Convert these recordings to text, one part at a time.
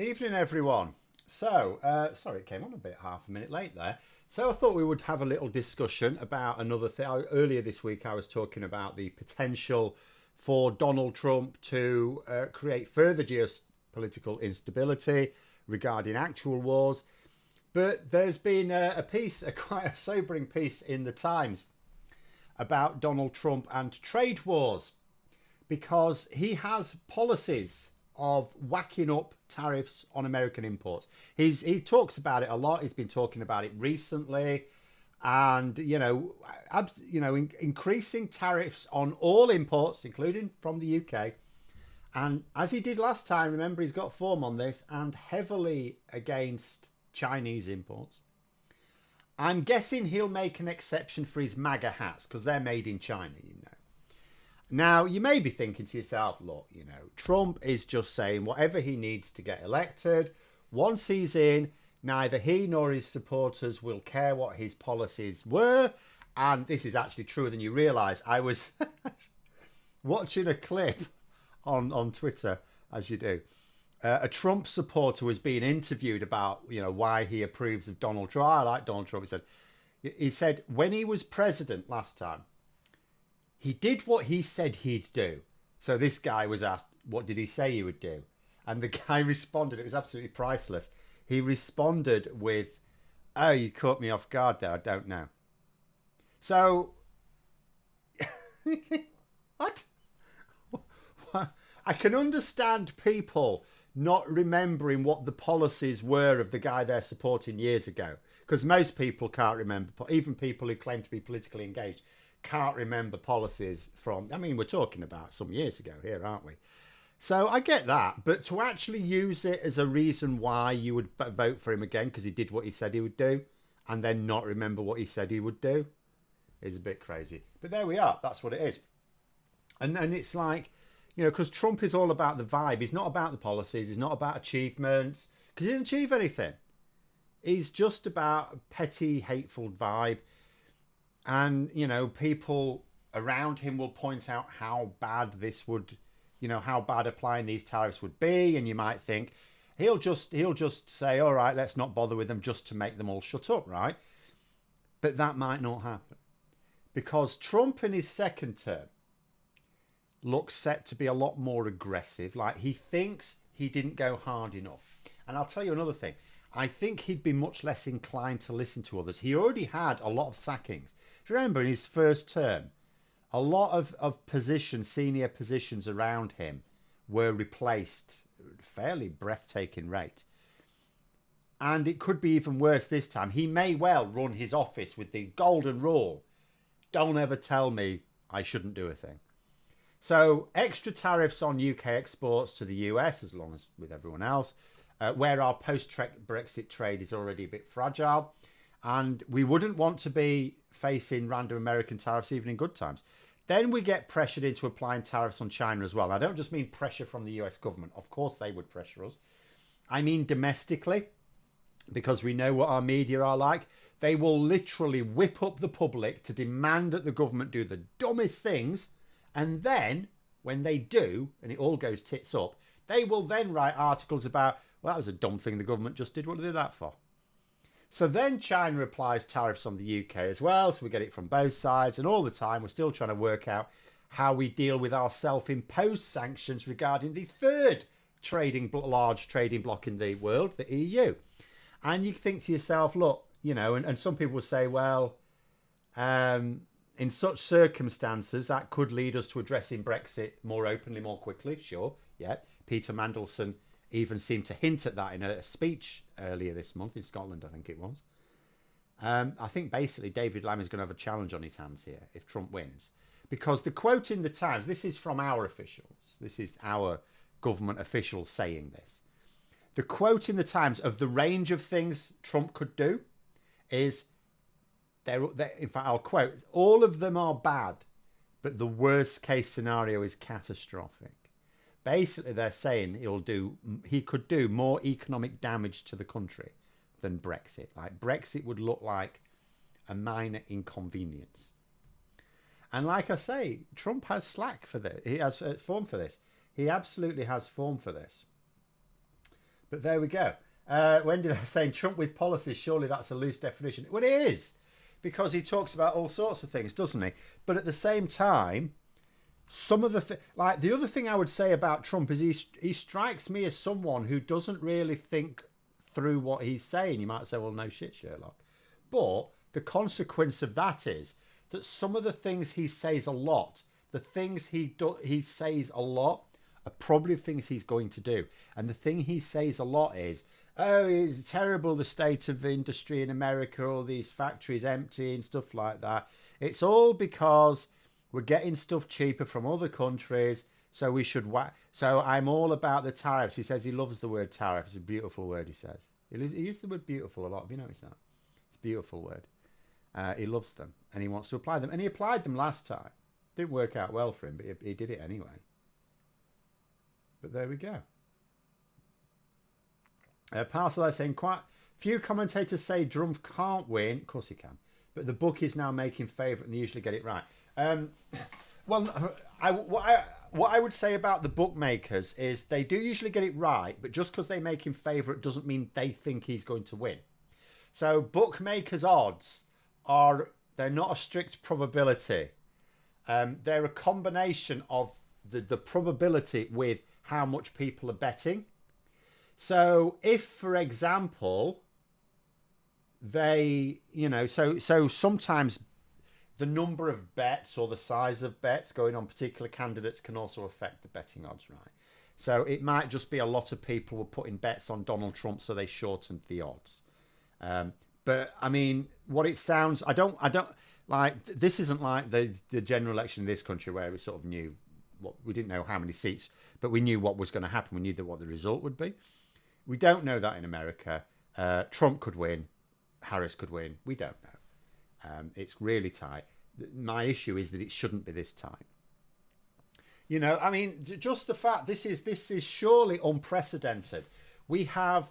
Evening, everyone. Sorry, it came on a bit, half a minute late there. So I thought we would have a little discussion about another thing. Earlier this week, I was talking about the potential for Donald Trump to create further geopolitical instability regarding actual wars. But there's been a piece, quite a sobering piece in the Times about Donald Trump and trade wars, because he has policies of whacking up tariffs on American imports. He talks about it a lot. He's been talking about it recently, and increasing tariffs on all imports, including from the UK. And as he did last time, remember, he's got form on this, and heavily against Chinese imports. I'm guessing he'll make an exception for his MAGA hats because they're made in China, you know. Now, you may be thinking to yourself, look, Trump is just saying whatever he needs to get elected. Once he's in, neither he nor his supporters will care what his policies were. And this is actually truer than you realise. I was watching a clip on Twitter, as you do. A Trump supporter was being interviewed about, why he approves of Donald Trump. I like Donald Trump. He said when he was president last time, he did what he said he'd do. So this guy was asked, what did he say he would do? And the guy responded, it was absolutely priceless. He responded with, oh, you caught me off guard there. I don't know. So, what? I can understand people not remembering what the policies were of the guy they're supporting years ago, because most people can't remember, even people who claim to be politically engaged can't remember policies from, we're talking about some years ago here, aren't we? So I get that, but to actually use it as a reason why you would vote for him again because he did what he said he would do and then not remember what he said he would do is a bit crazy. But there we are, that's what it is. And it's like, because Trump is all about the vibe. He's not about the policies. He's not about achievements, because he didn't achieve anything. He's just about a petty, hateful vibe. And, people around him will point out how bad this would, how bad applying these tariffs would be. And you might think he'll just say, all right, let's not bother with them just to make them all shut up, right? But that might not happen, because Trump in his second term looks set to be a lot more aggressive. Like, he thinks he didn't go hard enough. And I'll tell you another thing. I think he'd be much less inclined to listen to others. He already had a lot of sackings. Do you remember in his first term, a lot of positions, senior positions around him were replaced at a fairly breathtaking rate. And it could be even worse this time. He may well run his office with the golden rule. Don't ever tell me I shouldn't do a thing. So extra tariffs on UK exports to the US, as long as with everyone else, where our post-Brexit trade is already a bit fragile. And we wouldn't want to be facing random American tariffs even in good times. Then we get pressured into applying tariffs on China as well. I don't just mean pressure from the US government. Of course they would pressure us. I mean domestically, because we know what our media are like. They will literally whip up the public to demand that the government do the dumbest things. And then, when they do, and it all goes tits up, they will then write articles about, well, that was a dumb thing the government just did. What did they do that for? So then China applies tariffs on the UK as well. So we get it from both sides. And all the time, we're still trying to work out how we deal with our self-imposed sanctions regarding the third large trading bloc in the world, the EU. And you think to yourself, look, and some people will say, well, in such circumstances, that could lead us to addressing Brexit more openly, more quickly. Sure, yeah. Peter Mandelson even seemed to hint at that in a speech earlier this month in Scotland, I think it was. I think basically David Lammy is going to have a challenge on his hands here if Trump wins. Because the quote in the Times, this is from our officials. This is our government officials saying this. The quote in the Times of the range of things Trump could do is, in fact, I'll quote, all of them are bad, but the worst case scenario is catastrophic. Basically, they're saying he could do more economic damage to the country than Brexit. Like, Brexit would look like a minor inconvenience. And like I say, Trump has slack for this. He has form for this. He absolutely has form for this. But there we go. Wendy, they're saying Trump with policies, surely that's a loose definition. Well, it is, because he talks about all sorts of things, doesn't he? But at the same time, some of the like the other thing I would say about Trump is he strikes me as someone who doesn't really think through what he's saying. You might say, well, no shit, Sherlock. But the consequence of that is that some of the things he says a lot, the things he says a lot, are probably things he's going to do. And the thing he says a lot is, oh, it's terrible, the state of the industry in America, all these factories empty and stuff like that. It's all because we're getting stuff cheaper from other countries, so we should so I'm all about the tariffs. He says he loves the word tariff. It's a beautiful word, he says. He used the word beautiful a lot. Have you noticed that? It's a beautiful word. He loves them, and he wants to apply them. And he applied them last time. Didn't work out well for him, but he did it anyway. But there we go. Parcel is saying, quite few commentators say Trump can't win. Of course he can. But the book is now making favourite, and they usually get it right. Well, what I would say about the bookmakers is they do usually get it right, but just because they make him favourite doesn't mean they think he's going to win. So bookmakers' odds they're not a strict probability. They're a combination of the probability with how much people are betting. So if, for example, they, so sometimes the number of bets or the size of bets going on particular candidates can also affect the betting odds, right? So it might just be a lot of people were putting bets on Donald Trump, so they shortened the odds. But I mean, what it sounds, I don't like, this isn't like the general election in this country where we sort of knew we didn't know how many seats, but we knew what was going to happen. We knew what the result would be. We don't know that in America. Trump could win. Harris could win. We don't know. It's really tight. My issue is that it shouldn't be this time. I mean, just the fact this is surely unprecedented. We have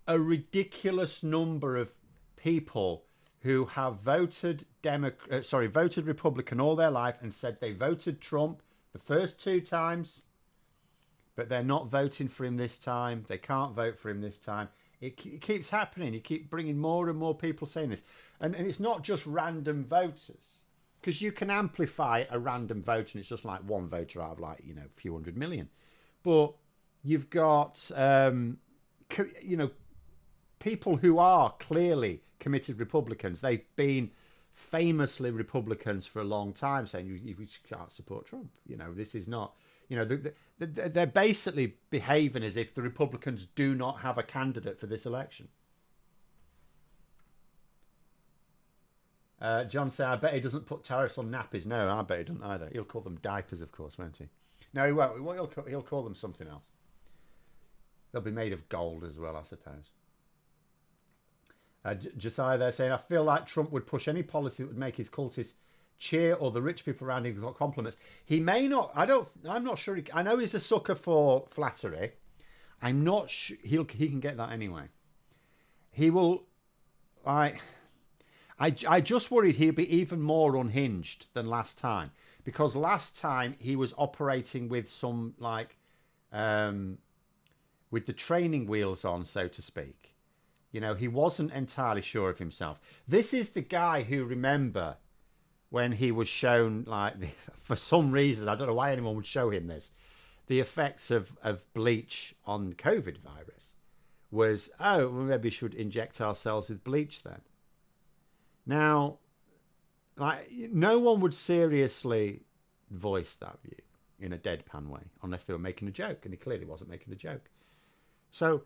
a ridiculous number of people who have voted Republican all their life and said they voted Trump the first 2 times, but they're not voting for him this time. They can't vote for him this time. It keeps happening. You keep bringing more and more people saying this. And it's not just random voters, because you can amplify a random vote and it's just like one voter out of a few 100 million. But you've got, people who are clearly committed Republicans. They've been famously Republicans for a long time saying you can't support Trump. This is not, they're basically behaving as if the Republicans do not have a candidate for this election. John said, I bet he doesn't put tariffs on nappies. No, I bet he doesn't either. He'll call them diapers, of course, won't he? No, he won't. He'll call them something else. They'll be made of gold as well, I suppose. Josiah there saying, I feel like Trump would push any policy that would make his cultists cheer or the rich people around him got compliments. He may not. I'm not sure. I know he's a sucker for flattery. I'm not sure he can get that anyway. He will. I just worried he'll be even more unhinged than last time, because last time he was operating with some with the training wheels on, so to speak. He wasn't entirely sure of himself. This is the guy who, remember, when he was shown, for some reason, I don't know why anyone would show him this, the effects of bleach on COVID virus was, well, maybe we should inject ourselves with bleach then. Now, no one would seriously voice that view in a deadpan way unless they were making a joke, and he clearly wasn't making a joke. So,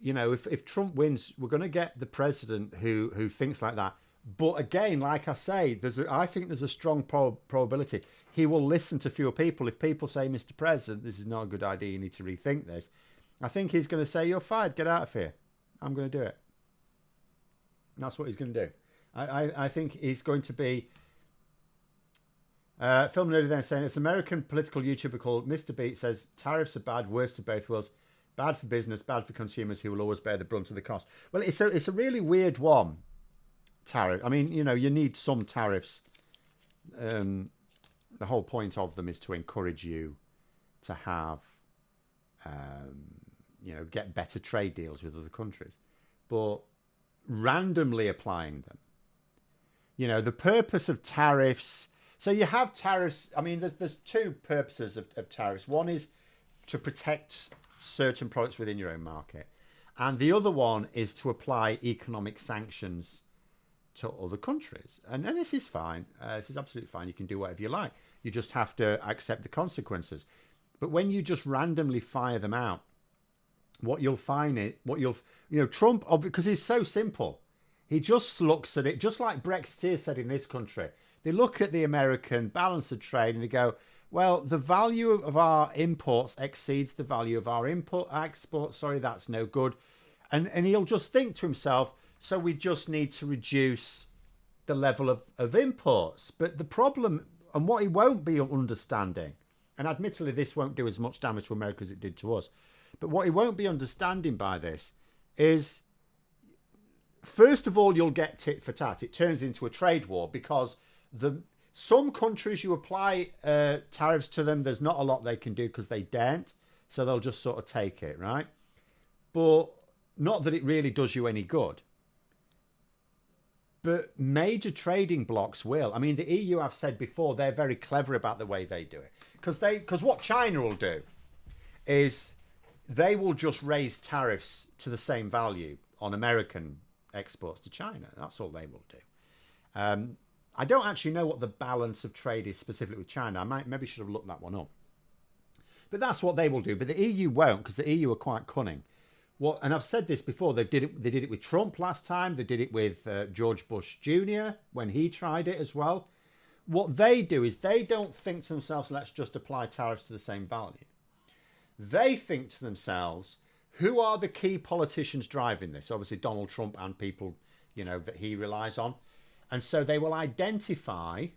if Trump wins, we're going to get the president who thinks like that. But again, like I say, I think there's a strong probability he will listen to fewer people. If people say, Mr. President, this is not a good idea, you need to rethink this, I think he's going to say, you're fired, get out of here. I'm going to do it. And that's what he's going to do. I think he's going to be... Film Nerdy then saying, it's an American political YouTuber called Mr. Beat says, tariffs are bad, worst of both worlds. Bad for business, bad for consumers who will always bear the brunt of the cost. Well, it's a really weird one, tariff. I mean, you need some tariffs. The whole point of them is to encourage you to have, get better trade deals with other countries. But randomly applying them, the purpose of tariffs. So you have tariffs. I mean, there's two purposes of tariffs. One is to protect certain products within your own market. And the other one is to apply economic sanctions to other countries. And this is fine. This is absolutely fine. You can do whatever you like. You just have to accept the consequences. But when you just randomly fire them out, what you'll find is, Trump, because he's so simple, he just looks at it, just like Brexiteers said in this country. They look at the American balance of trade and they go, well, the value of our imports exceeds the value of our exports. Sorry, that's no good. And he'll just think to himself, so we just need to reduce the level of imports. But the problem, and what he won't be understanding, and admittedly this won't do as much damage to America as it did to us, but what he won't be understanding by this is, first of all, you'll get tit for tat. It turns into a trade war because some countries, you apply tariffs to them, there's not a lot they can do because they daren't. So they'll just sort of take it, right? But not that it really does you any good. But major trading blocs will. I mean, the EU, I've said before, they're very clever about the way they do it. Because what China will do is they will just raise tariffs to the same value on American exports to China. That's all they will do. I don't actually know what the balance of trade is specifically with China. I maybe should have looked that one up. But that's what they will do. But the EU won't, because the EU are quite cunning. And I've said this before. They did it with Trump last time. They did it with George Bush Jr. when he tried it as well. What they do is they don't think to themselves, let's just apply tariffs to the same value. They think to themselves, who are the key politicians driving this? Obviously, Donald Trump and people, that he relies on. And so they will identify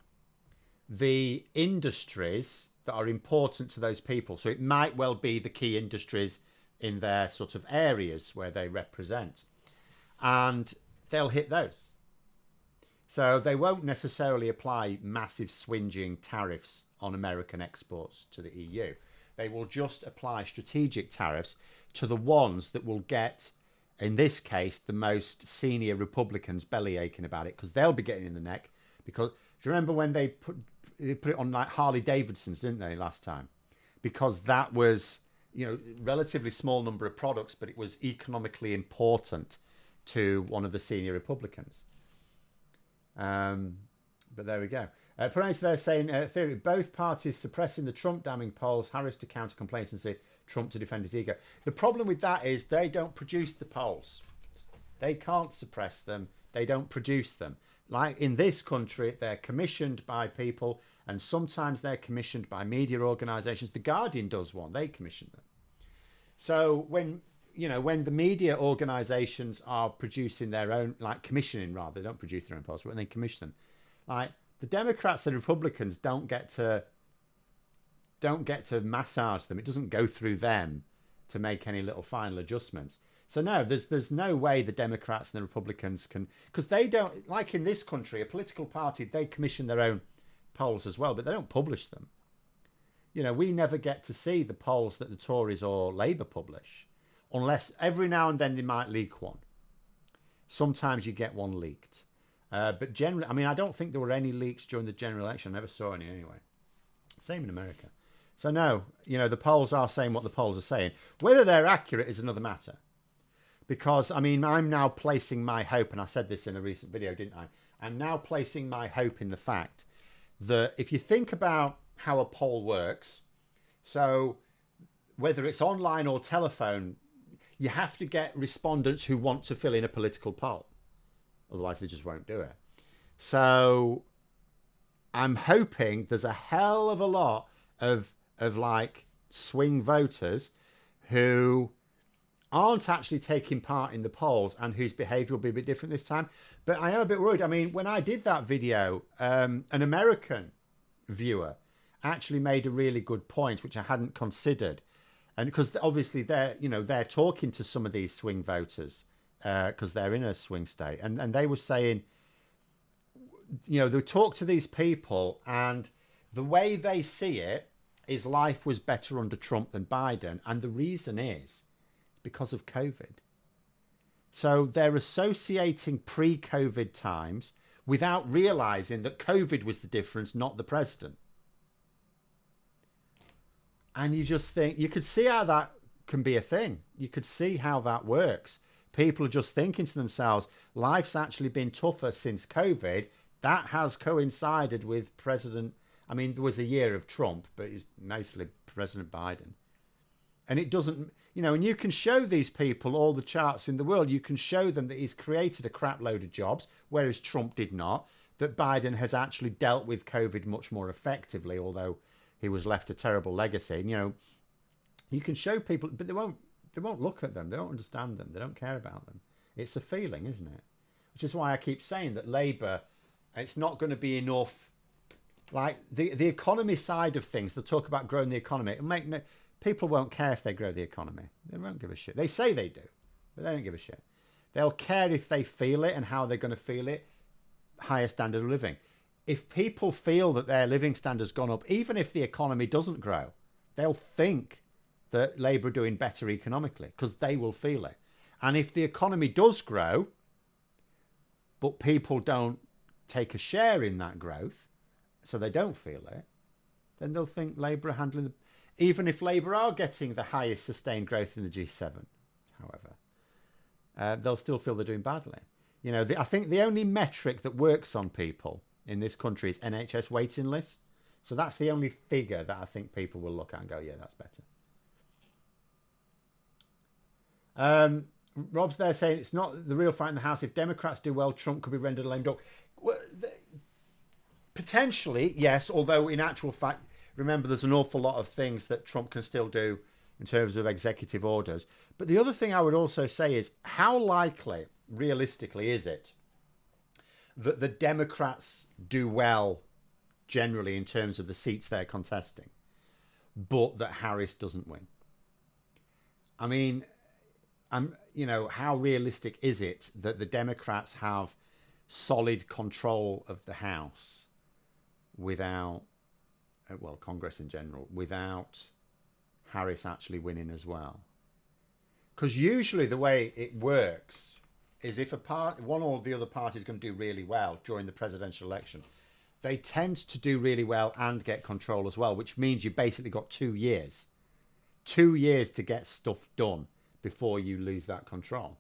the industries that are important to those people. So it might well be the key industries in their sort of areas where they represent. And they'll hit those. So they won't necessarily apply massive swinging tariffs on American exports to the EU. They will just apply strategic tariffs to the ones that will get, in this case, the most senior Republicans belly aching about it, because they'll be getting in the neck. Because do you remember when they put it on like Harley Davidsons, didn't they, last time? Because that was, relatively small number of products, but it was economically important to one of the senior Republicans. But there we go. Pronounce there saying, theory, both parties suppressing the Trump damning polls, Harris to counter complacency, Trump to defend his ego. The problem with that is they don't produce the polls. They can't suppress them. They don't produce them. Like in this country, they're commissioned by people, and sometimes they're commissioned by media organisations. The Guardian does one. They commission them. So when the media organisations are producing their own, like commissioning rather, they don't produce their own polls, but when they commission them, like the Democrats and Republicans don't get to massage them. It doesn't go through them to make any little final adjustments. So no, there's no way the Democrats and the Republicans can, because they don't, like in this country, a political party, they commission their own polls as well, but they don't publish them. We never get to see the polls that the Tories or Labour publish, unless every now and then they might leak one. Sometimes you get one leaked. But generally, I don't think there were any leaks during the general election. I never saw any anyway. Same in America. So no, the polls are saying what the polls are saying. Whether they're accurate is another matter. Because, I'm now placing my hope, and I said this in a recent video, didn't I? I'm now placing my hope in the fact that if you think about how a poll works, so whether it's online or telephone, you have to get respondents who want to fill in a political poll. Otherwise, they just won't do it. So I'm hoping there's a hell of a lot of like swing voters who aren't actually taking part in the polls and whose behaviour will be a bit different this time. But I am a bit worried. When I did that video, an American viewer actually made a really good point, which I hadn't considered. And because obviously they're talking to some of these swing voters because they're in a swing state. And they were saying, they talk to these people and the way they see it is life was better under Trump than Biden. And the reason is because of COVID. So they're associating pre-COVID times without realizing that COVID was the difference, not the president. And you just think, you could see how that can be a thing. You could see how that works. People are just thinking to themselves, life's actually been tougher since COVID. That has coincided with President, I mean, there was a year of Trump, but it's mostly President Biden. And it doesn't, you know, and you can show these people all the charts in the world. You can show them that he's created a crap load of jobs, whereas Trump did not. That Biden has actually dealt with COVID much more effectively, although he was left a terrible legacy. And, you know, you can show people, but they won't look at them. They don't understand them. They don't care about them. It's a feeling, isn't it? Which is why I keep saying that Labour, it's not going to be enough. Like the economy side of things, they'll talk about growing the economy. It'll make no, people won't care if they grow the economy. They won't give a shit. They say they do, but they don't give a shit. They'll care if they feel it and how they're going to feel it. Higher standard of living. If people feel that their living standard's gone up, even if the economy doesn't grow, they'll think that Labour are doing better economically because they will feel it. And if the economy does grow, but people don't take a share in that growth, so they don't feel it, then they'll think Labour are handling the... Even if Labour are getting the highest sustained growth in the G7, however, they'll still feel they're doing badly. You know, I think the only metric that works on people in this country is NHS waiting lists. So that's the only figure that I think people will look at and go, yeah, that's better. Rob's there saying it's not the real fight in the House. If Democrats do well, Trump could be rendered a lame duck. Well, potentially, yes, although in actual fact, remember, there's an awful lot of things that Trump can still do in terms of executive orders. But the other thing I would also say is, how likely, realistically, is it that the Democrats do well generally in terms of the seats they're contesting, but that Harris doesn't win? I mean, you know, how realistic is it that the Democrats have solid control of the House without, well, Congress in general, without Harris actually winning as well? Because usually the way it works is if one or the other party is going to do really well during the presidential election, they tend to do really well and get control as well, which means you basically got 2 years. 2 years to get stuff done before you lose that control.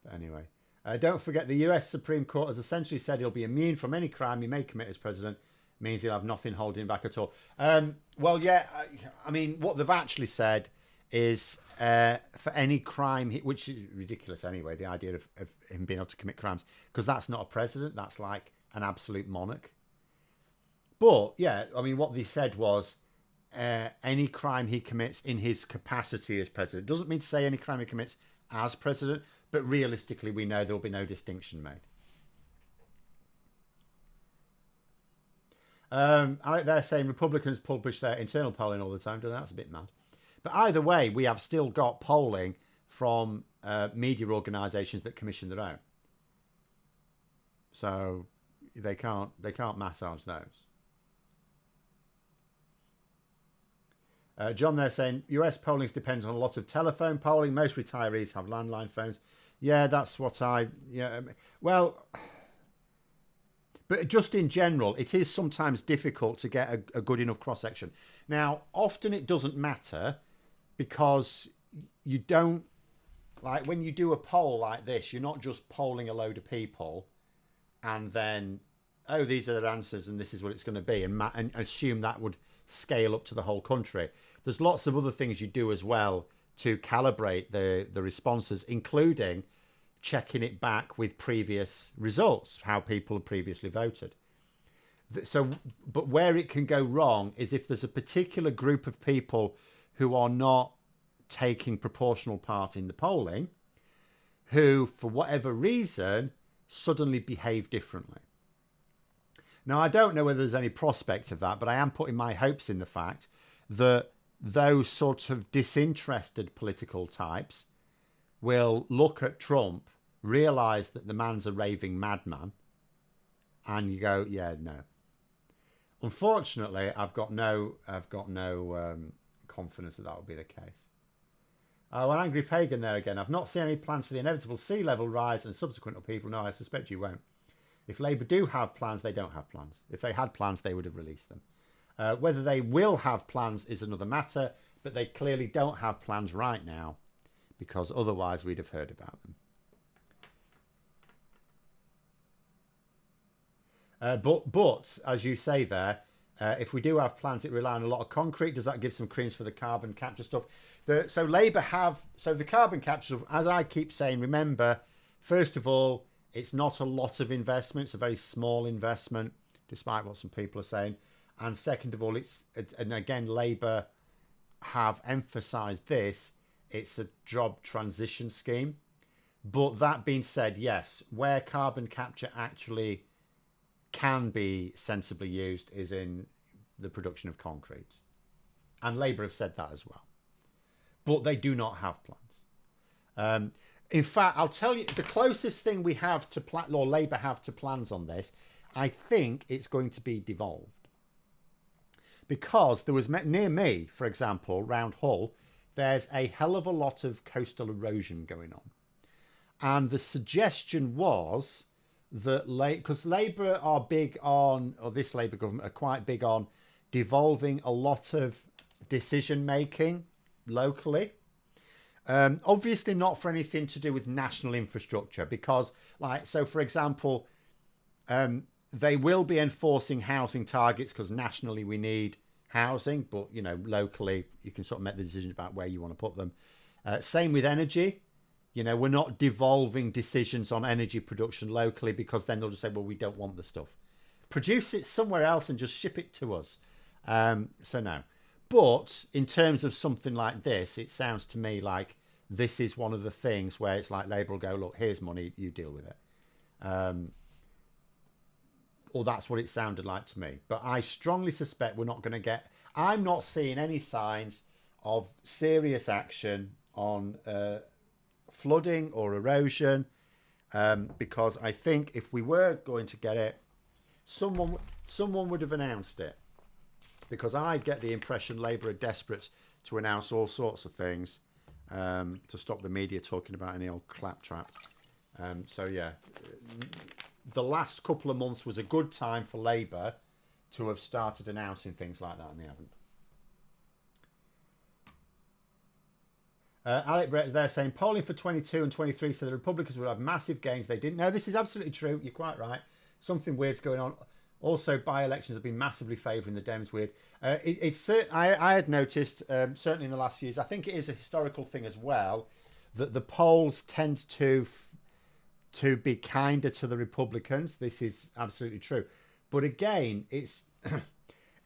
But anyway, don't forget the US Supreme Court has essentially said he'll be immune from any crime he may commit as president. Means he'll have nothing holding him back at all. Well, yeah, I mean, what they've actually said is for any crime, which is ridiculous anyway, the idea of him being able to commit crimes, because that's not a president, that's like an absolute monarch. But, yeah, I mean, what they said was any crime he commits in his capacity as president. Doesn't mean to say any crime he commits as president, but realistically, we know there will be no distinction made. They're saying Republicans publish their internal polling all the time. That's a bit mad. But either way, we have still got polling from media organisations that commission their own. So they can't massage those. John, they're saying US polling depends on a lot of telephone polling. Most retirees have landline phones. Yeah, that's what well, but just in general, it is sometimes difficult to get a good enough cross-section. Now, often it doesn't matter because you don't, like when you do a poll like this, you're not just polling a load of people and then, oh, these are their answers and this is what it's going to be, and assume that would scale up to the whole country. There's lots of other things you do as well to calibrate the responses, including checking it back with previous results, how people have previously voted. So, but where it can go wrong is if there's a particular group of people who are not taking proportional part in the polling, who, for whatever reason, suddenly behave differently. Now, I don't know whether there's any prospect of that, but I am putting my hopes in the fact that those sort of disinterested political types will look at Trump, realise that the man's a raving madman, and you go, yeah, no. Unfortunately, I've got no confidence that will be the case. Oh, an angry pagan there again. I've not seen any plans for the inevitable sea level rise and subsequent upheaval. No, I suspect you won't. If Labour do have plans, they don't have plans. If they had plans, they would have released them. Whether they will have plans is another matter, but they clearly don't have plans right now, because otherwise we'd have heard about them. But as you say there, if we do have plans, it rely on a lot of concrete. Does that give some credence for the carbon capture stuff? So Labour have... So the carbon capture stuff, as I keep saying, remember, first of all, it's not a lot of investment. It's a very small investment, despite what some people are saying. And second of all, and again, Labour have emphasised this, it's a job transition scheme. But that being said, yes, where carbon capture actually can be sensibly used is in the production of concrete. And Labour have said that as well. But they do not have plans. In fact, I'll tell you, the closest thing we have to or Labour have to plans on this, I think it's going to be devolved. Because there was, near me, for example, round Hull, there's a hell of a lot of coastal erosion going on. And the suggestion was that, because Labour are big on, or this Labour government are quite big on devolving a lot of decision making locally. Obviously not for anything to do with national infrastructure, because, so for example, they will be enforcing housing targets because nationally we need housing, but locally you can sort of make the decision about where you want to put them. Same with energy. We're not devolving decisions on energy production locally, because then they'll just say, well, we don't want the stuff. Produce it somewhere else and just ship it to us. So no. But in terms of something like this, it sounds to me like this is one of the things where it's like Labour will go, look, here's money, you deal with it. Or that's what it sounded like to me. But I strongly suspect we're not going to get... I'm not seeing any signs of serious action on flooding or erosion, because I think if we were going to get it, someone would have announced it. Because I get the impression Labour are desperate to announce all sorts of things to stop the media talking about any old claptrap. So yeah, the last couple of months was a good time for Labour to have started announcing things like that, and they haven't. Alec Brett is there saying polling for 22 and 23 said the Republicans would have massive gains. They didn't. No, this is absolutely true. You're quite right. Something weird's going on. Also, by-elections have been massively favouring the Dems. Weird. I had noticed, certainly in the last few years, I think it is a historical thing as well, that the polls tend to be kinder to the Republicans. This is absolutely true. But again, it's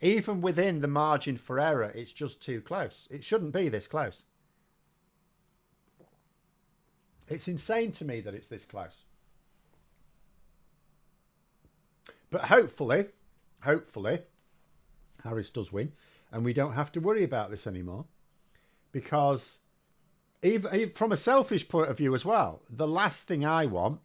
even within the margin for error, it's just too close. It shouldn't be this close. It's insane to me that it's this close. But hopefully, Harris does win, and we don't have to worry about this anymore. Because even from a selfish point of view as well, the last thing I want...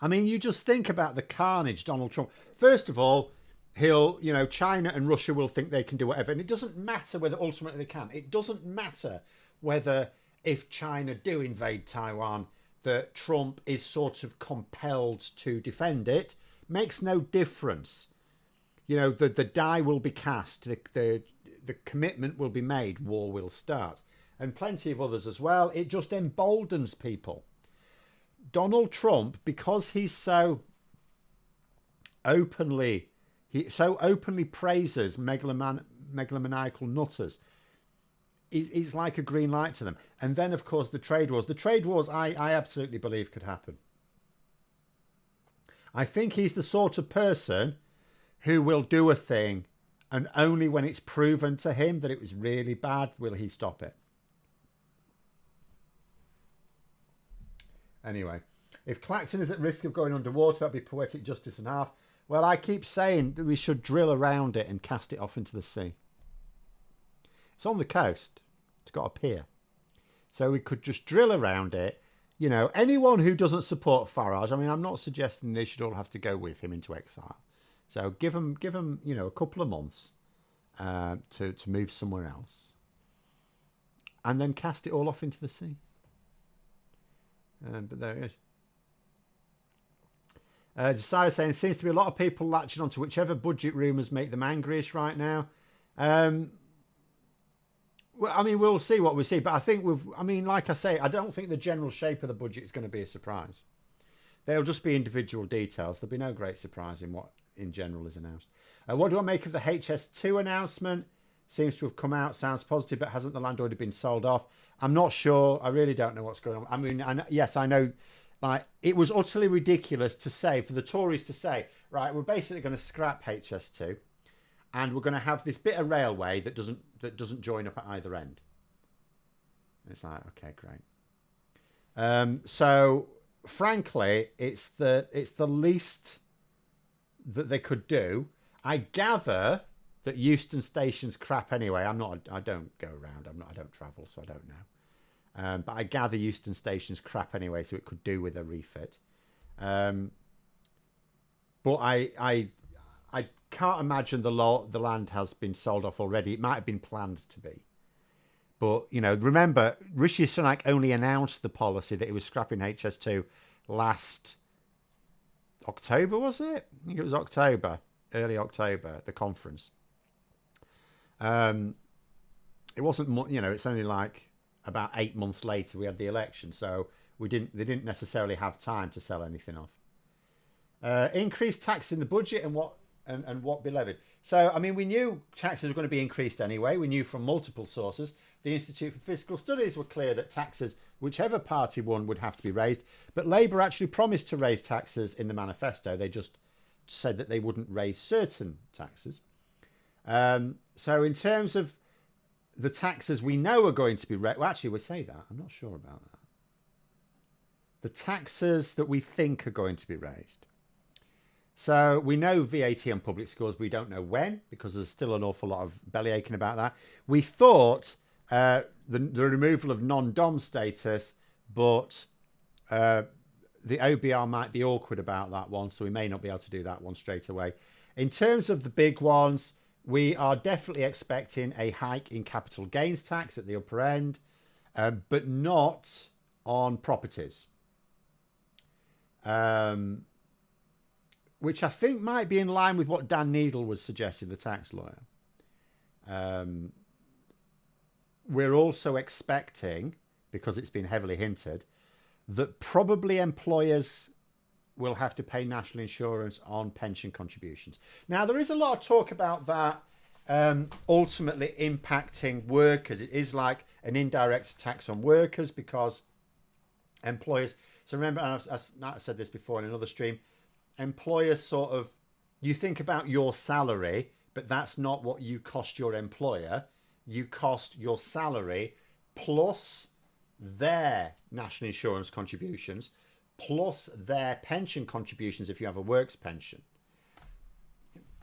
I mean, you just think about the carnage Donald Trump... First of all, China and Russia will think they can do whatever. And it doesn't matter whether ultimately they can. It doesn't matter whether, if China do invade Taiwan, that Trump is sort of compelled to defend it. Makes no difference. The die will be cast. The commitment will be made. War will start. And plenty of others as well. It just emboldens people. Donald Trump, because he's so openly praises megalomaniacal nutters, is like a green light to them. And then, of course, the trade wars. The trade wars, I absolutely believe could happen. I think he's the sort of person who will do a thing, and only when it's proven to him that it was really bad will he stop it. Anyway, if Clacton is at risk of going underwater, that'd be poetic justice and a half. Well, I keep saying that we should drill around it and cast it off into the sea. It's on the coast. It's got a pier. So we could just drill around it. Anyone who doesn't support Farage, I mean, I'm not suggesting they should all have to go with him into exile. So give them, a couple of months to move somewhere else, and then cast it all off into the sea. But there it is. Josiah saying, seems to be a lot of people latching onto whichever budget rumours make them angriest right now. Well, I mean, we'll see what we see. But I think like I say, I don't think the general shape of the budget is going to be a surprise. They'll just be individual details. There'll be no great surprise in what in general is announced. What do I make of the HS2 announcement? Seems to have come out, sounds positive, but hasn't the land already been sold off? I'm not sure. I really don't know what's going on. I mean, yes, I know. Like, it was utterly ridiculous to say, for the Tories to say, right, we're basically going to scrap HS2, and we're going to have this bit of railway that doesn't join up at either end. And it's like, okay, great. So, frankly, it's the least that they could do. I gather that Euston Station's crap anyway. I don't go around. I don't travel, so I don't know. But I gather Euston Station's crap anyway, so it could do with a refit. But I can't imagine the land has been sold off already. It might have been planned to be. But, remember, Rishi Sunak only announced the policy that he was scrapping HS2 last October, was it? I think it was October, early October, at the conference. It wasn't, it's only like about 8 months later we had the election, so they didn't necessarily have time to sell anything off. Increased tax in the budget and what be levied. So, I mean, we knew taxes were going to be increased anyway. We knew from multiple sources. The Institute for Fiscal Studies were clear that taxes, whichever party won, would have to be raised. But Labour actually promised to raise taxes in the manifesto. They just said that they wouldn't raise certain taxes. So in terms of the taxes we know are going to be raised, well, actually, we'll say that. I'm not sure about that. The taxes that we think are going to be raised. So we know VAT on public schools. We don't know when, because there's still an awful lot of bellyaching about that. We thought the removal of non-dom status, but the OBR might be awkward about that one, so we may not be able to do that one straight away. In terms of the big ones, we are definitely expecting a hike in capital gains tax at the upper end, but not on properties. Which I think might be in line with what Dan Needle was suggesting, the tax lawyer. We're also expecting, because it's been heavily hinted, that probably employers will have to pay national insurance on pension contributions. Now, there is a lot of talk about that ultimately impacting workers. It is like an indirect tax on workers because employers... So remember, and I've said this before in another stream, employers sort of, you think about your salary, but that's not what you cost your employer. You cost your salary plus their national insurance contributions, plus their pension contributions if you have a works pension,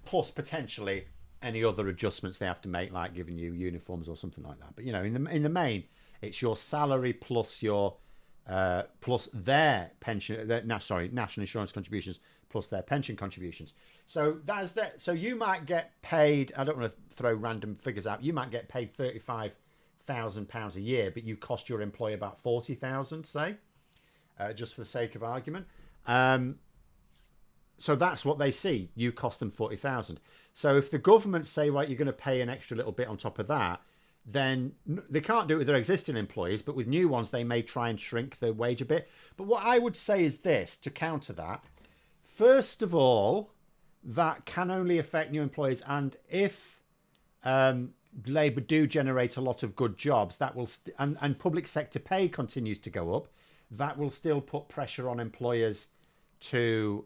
plus potentially any other adjustments they have to make, like giving you uniforms or something like that. But in the main, it's your salary plus your plus their pension, national insurance contributions plus their pension contributions. So that's that. So you might get paid. I don't want to throw random figures out. You might get paid £35,000 a year, but you cost your employer about 40,000, say, just for the sake of argument. So that's what they see. You cost them 40,000. So if the government say, right, you're going to pay an extra little bit on top of that, then they can't do it with their existing employees, but with new ones, they may try and shrink the wage a bit. But what I would say is this, to counter that. First of all, that can only affect new employees. And if Labour do generate a lot of good jobs, that will and public sector pay continues to go up, that will still put pressure on employers to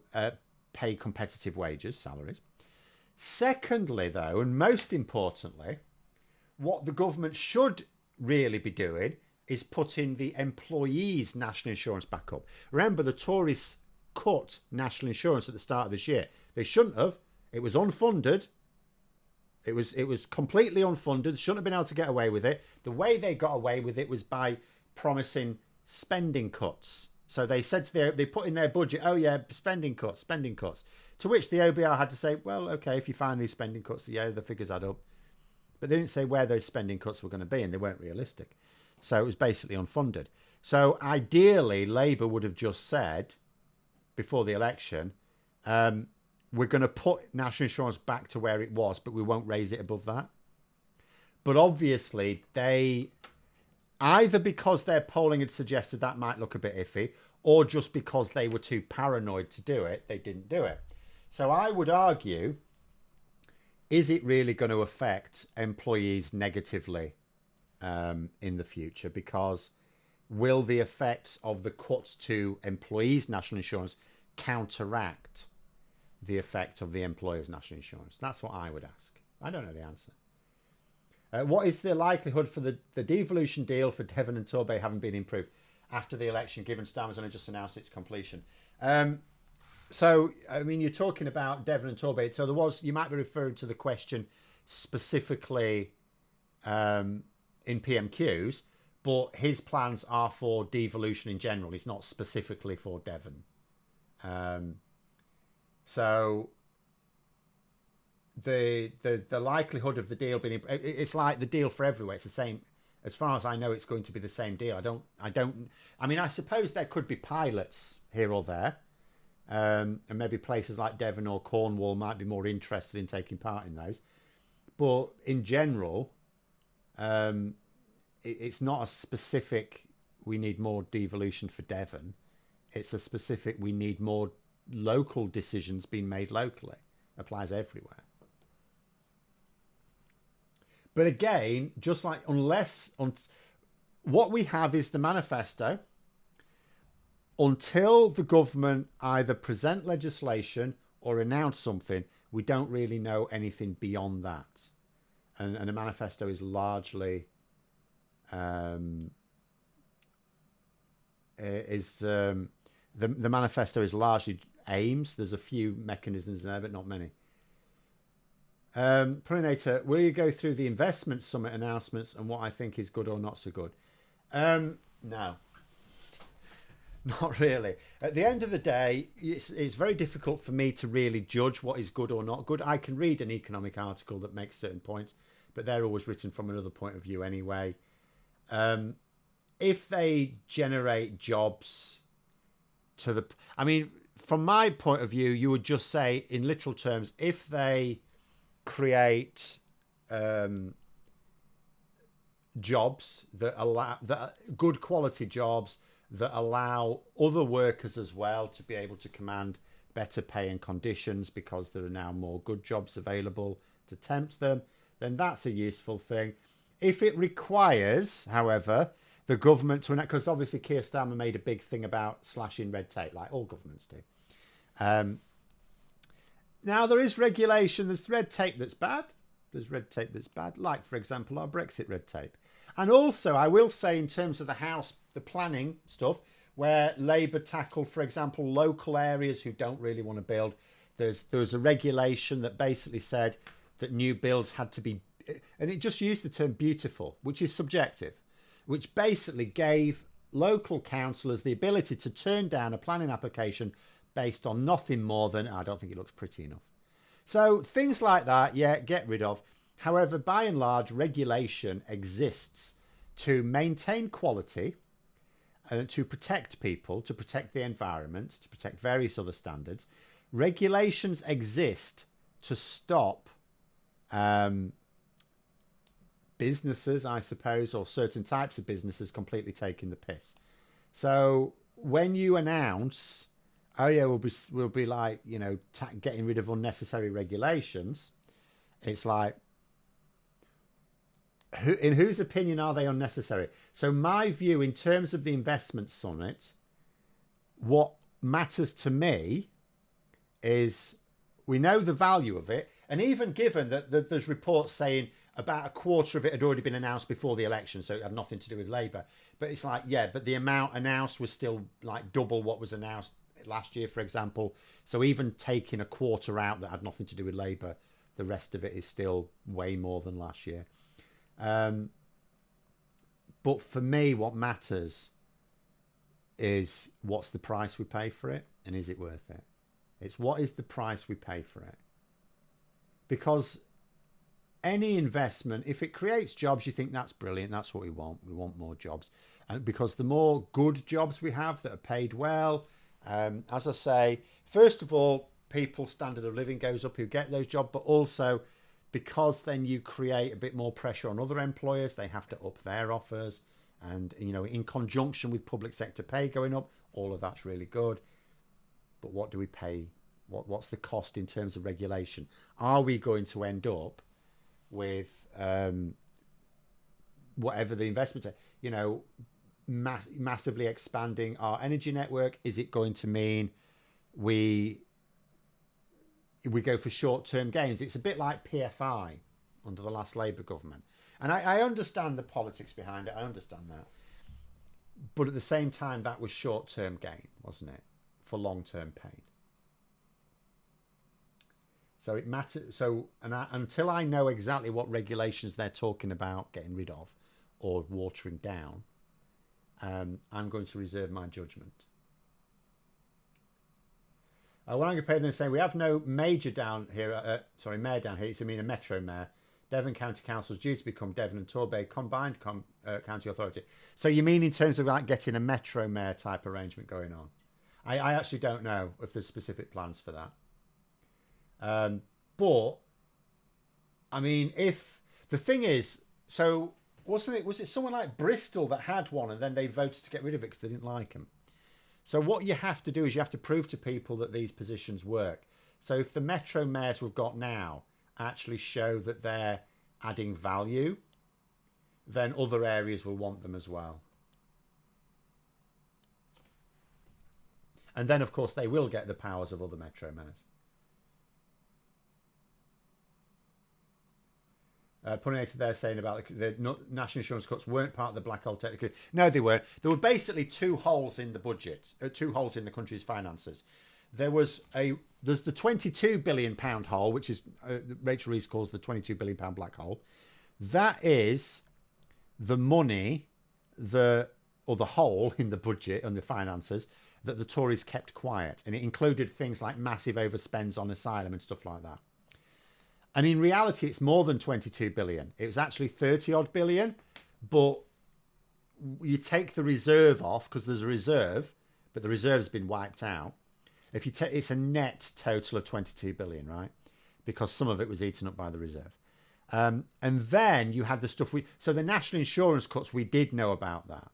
pay competitive wages, salaries. Secondly, though, and most importantly, what the government should really be doing is putting the employees' national insurance back up. Remember, the Tories cut national insurance at the start of this year. They shouldn't have. It was unfunded. It was completely unfunded. Shouldn't have been able to get away with it. The way they got away with it was by promising spending cuts. So they said they put in their budget, oh yeah, spending cuts. To which the OBR had to say, well, okay, if you find these spending cuts, yeah, the figures add up. But they didn't say where those spending cuts were going to be, and they weren't realistic. So it was basically unfunded. So ideally, Labour would have just said before the election, we're going to put national insurance back to where it was, but we won't raise it above that. But obviously, they, either because their polling had suggested that might look a bit iffy, or just because they were too paranoid to do it, they didn't do it. So I would argue, is it really going to affect employees negatively in the future? Because will the effects of the cuts to employees' national insurance counteract the effect of the employers' national insurance? That's what I would ask. I don't know the answer. What is the likelihood for the devolution deal for Devon and Torbay having been improved after the election, given Starmer's only just announced its completion? So, I mean, you're talking about Devon and Torbay. So there was, you might be referring to the question specifically in PMQs, but his plans are for devolution in general. It's not specifically for Devon. So the likelihood of the deal being, it's like the deal for everywhere. It's the same. As far as I know, it's going to be the same deal. I mean, I suppose there could be pilots here or there. And maybe places like Devon or Cornwall might be more interested in taking part in those. But in general, it's not a specific, we need more devolution for Devon. It's a specific, we need more local decisions being made locally. Applies everywhere. But again, just like what we have is the manifesto. Until the government either present legislation or announce something, we don't really know anything beyond that. And the manifesto is largely the manifesto is largely aims. There's a few mechanisms there, but not many. Proninator, will you go through the investment summit announcements and what I think is good or not so good? No. Not really. At the end of the day, it's very difficult for me to really judge what is good or not good. I can read an economic article that makes certain points, but they're always written from another point of view anyway. If they generate jobs to the... I mean, from my point of view, you would just say, in literal terms, if they create jobs that allow... good quality jobs that allow other workers as well to be able to command better pay and conditions because there are now more good jobs available to tempt them, then that's a useful thing. If it requires, however, the government to enact, because obviously Keir Starmer made a big thing about slashing red tape, like all governments do. Now, there is regulation. There's red tape that's bad. There's red tape that's bad, like, for example, our Brexit red tape. And also, I will say, in terms of the House, the planning stuff, where Labour tackled, for example, local areas who don't really want to build, there was a regulation that basically said that new builds had to be, and it just used the term beautiful, which is subjective, which basically gave local councillors the ability to turn down a planning application based on nothing more than, I don't think it looks pretty enough. So things like that, yeah, get rid of. However, by and large, regulation exists to maintain quality and to protect people, to protect the environment, to protect various other standards. Regulations exist to stop businesses, I suppose, or certain types of businesses completely taking the piss. So when you announce, oh yeah, we'll be like, you know, getting rid of unnecessary regulations, it's like, in whose opinion are they unnecessary? So my view in terms of the investment summit, what matters to me is we know the value of it. And even given that there's reports saying about a quarter of it had already been announced before the election, so it had nothing to do with Labour. But it's like, yeah, but the amount announced was still like double what was announced last year, for example. So even taking a quarter out that had nothing to do with Labour, the rest of it is still way more than last year. But for me, what matters is what's the price we pay for it and is it worth it? It's what is the price we pay for it? Because any investment, if it creates jobs, you think that's brilliant. That's what we want. We want more jobs. And because the more good jobs we have that are paid well, as I say, first of all, people's standard of living goes up who get those jobs, but also because then you create a bit more pressure on other employers. They have to up their offers. And, you know, in conjunction with public sector pay going up, all of that's really good. But what do we pay? What's the cost in terms of regulation? Are we going to end up with whatever the investment, you know, massively expanding our energy network? Is it going to mean we go for short-term gains? It's a bit like PFI under the last Labour government. And I understand the politics behind it. I understand that. But at the same time, that was short-term gain, wasn't it? For long-term pain. So it matters. So, until I know exactly what regulations they're talking about getting rid of or watering down, I'm going to reserve my judgment. When I'm going to pay them saying we have no major down here, mayor down here, to mean a metro mayor. Devon County Council is due to become Devon and Torbay combined county authority. So you mean in terms of like getting a metro mayor type arrangement going on? I actually don't know if there's specific plans for that. But I mean, if the thing is, so was it someone like Bristol that had one and then they voted to get rid of it because they didn't like him? So what you have to do is you have to prove to people that these positions work. So if the metro mayors we've got now actually show that they're adding value, then other areas will want them as well. And then, of course, they will get the powers of other metro mayors. Puninator there saying about the national insurance cuts weren't part of the black hole technically. No, they weren't. There were basically two holes in the budget, two holes in the country's finances. There's the £22 billion hole, which is Rachel Reeves calls the £22 billion black hole. That is the money, or the hole in the budget and the finances that the Tories kept quiet, and it included things like massive overspends on asylum and stuff like that. And in reality, it's more than 22 billion. It was actually 30 odd billion, but you take the reserve off because there's a reserve, but the reserve's been wiped out. If you take, it's a net total of 22 billion, right? Because some of it was eaten up by the reserve. And then you had the stuff so the national insurance cuts, we did know about that.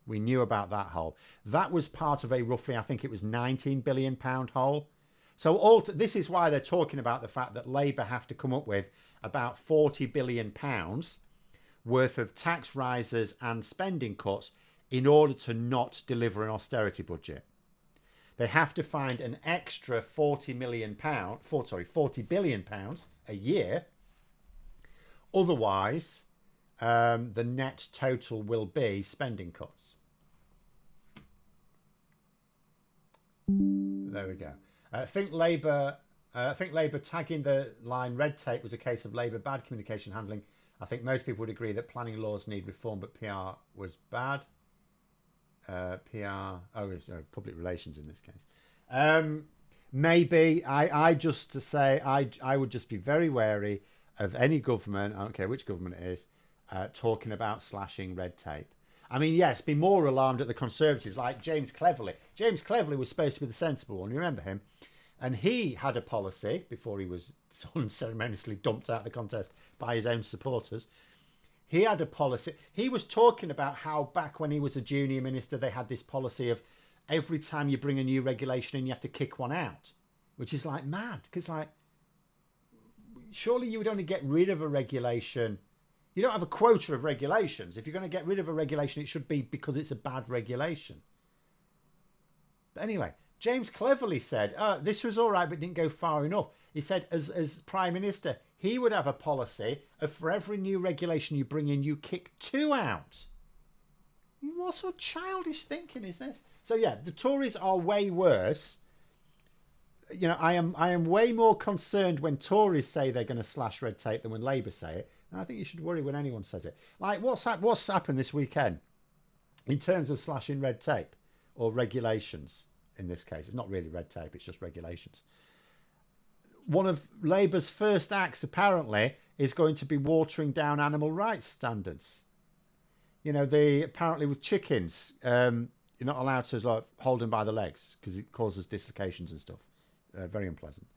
We knew about that hole. That was part of a roughly, I think it was £19 billion hole. So this is why they're talking about the fact that Labour have to come up with about £40 billion worth of tax rises and spending cuts in order to not deliver an austerity budget. They have to find an extra £40 billion a year. Otherwise, the net total will be spending cuts. There we go. I think Labour tagging the line red tape was a case of Labour bad communication handling. I think most people would agree that planning laws need reform, but PR was bad. Public relations in this case. Maybe I just to say I would just be very wary of any government, I don't care which government it is, talking about slashing red tape. I mean, yes, be more alarmed at the Conservatives like James Cleverly. James Cleverly was supposed to be the sensible one, you remember him? And he had a policy before he was unceremoniously dumped out of the contest by his own supporters. He had a policy. He was talking about how back when he was a junior minister, they had this policy of every time you bring a new regulation in, you have to kick one out, which is like mad. Because like, surely you would only get rid of a regulation. You don't have a quota of regulations. If you're going to get rid of a regulation, it should be because it's a bad regulation. But anyway, James Cleverly said, this was all right, but didn't go far enough. He said, as Prime Minister, he would have a policy of for every new regulation you bring in, you kick two out. What sort of childish thinking is this? So yeah, the Tories are way worse. You know, I am way more concerned when Tories say they're going to slash red tape than when Labour say it. And I think you should worry when anyone says it. Like, what's happened this weekend in terms of slashing red tape or regulations? in this case. It's not really red tape, it's just regulations. One of Labour's first acts, apparently, is going to be watering down animal rights standards. You know, apparently with chickens, you're not allowed to like hold them by the legs because it causes dislocations and stuff. Very unpleasant.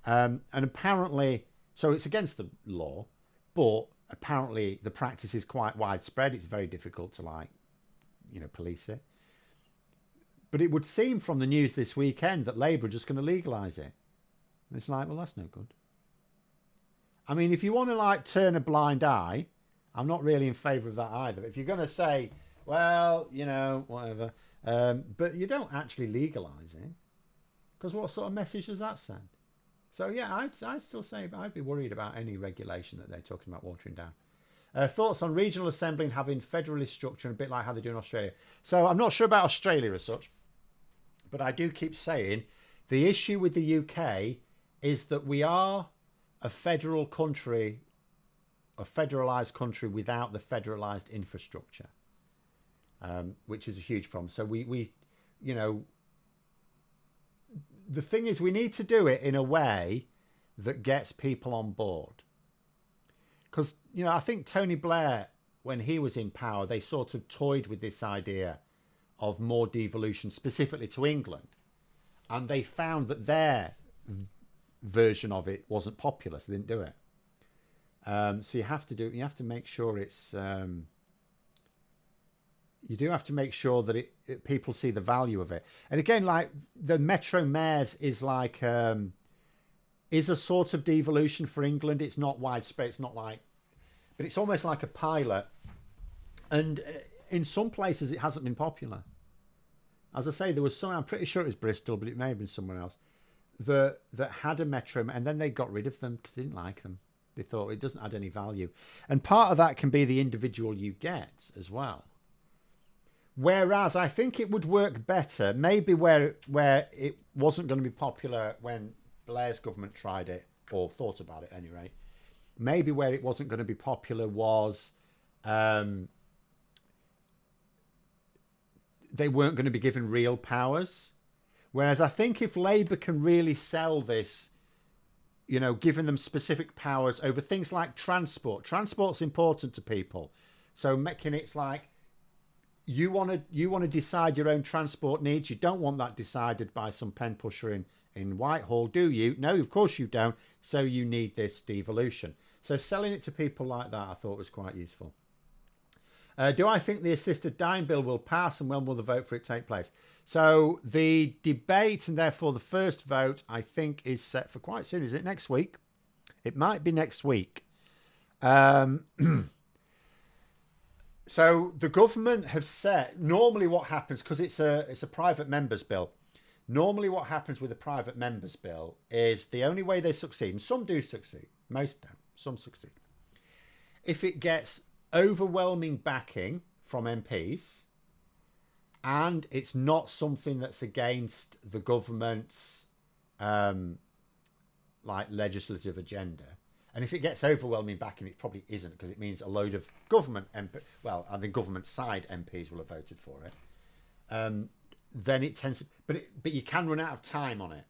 And apparently, so it's against the law, but apparently the practice is quite widespread. It's very difficult to police it. But it would seem from the news this weekend that Labour are just going to legalise it. And it's like, well, that's no good. I mean, if you want to turn a blind eye, I'm not really in favour of that either. If you're going to say, well, whatever, but you don't actually legalise it, because what sort of message does that send? So yeah, I'd still say I'd be worried about any regulation that they're talking about watering down. Thoughts on regional assembly and having federalist structure, a bit like how they do in Australia. So I'm not sure about Australia as such, but I do keep saying the issue with the UK is that we are a federal country, a federalised country without the federalised infrastructure, which is a huge problem. So we the thing is, we need to do it in a way that gets people on board. Because, I think Tony Blair, when he was in power, they sort of toyed with this idea of more devolution specifically to England. And they found that their version of it wasn't popular, so they didn't do it. So you have to make sure it's... you do have to make sure that people see the value of it. And again, like the Metro Mayors is is a sort of devolution for England. It's not widespread. It's not but it's almost like a pilot. And in some places, it hasn't been popular. As I say, there was some, I'm pretty sure it was Bristol, but it may have been somewhere else, that had a Metro, and then they got rid of them because they didn't like them. They thought it doesn't add any value. And part of that can be the individual you get as well. Whereas I think it would work better, maybe where it wasn't going to be popular when Blair's government tried it, or thought about it anyway. Maybe where it wasn't going to be popular was they weren't going to be given real powers. Whereas I think if Labour can really sell this, giving them specific powers over things like transport. Transport's important to people. So making it like, you want to decide your own transport needs. You don't want that decided by some pen pusher in Whitehall, do you? No, of course you don't. So you need this devolution. So selling it to people like that, I thought was quite useful. Do I think the assisted dying bill will pass, and when will the vote for it take place? So the debate, and therefore the first vote, I think is set for quite soon. Is it next week? It might be next week. So the government have set, normally what happens, because it's a private member's bill, normally what happens with a private member's bill is the only way they succeed, and some do succeed, most don't, some succeed, if it gets overwhelming backing from MPs and it's not something that's against the government's legislative agenda. And if it gets overwhelming backing, it probably isn't, because it means a load of government I think government side MPs will have voted for it. Then it tends to, but you can run out of time on it.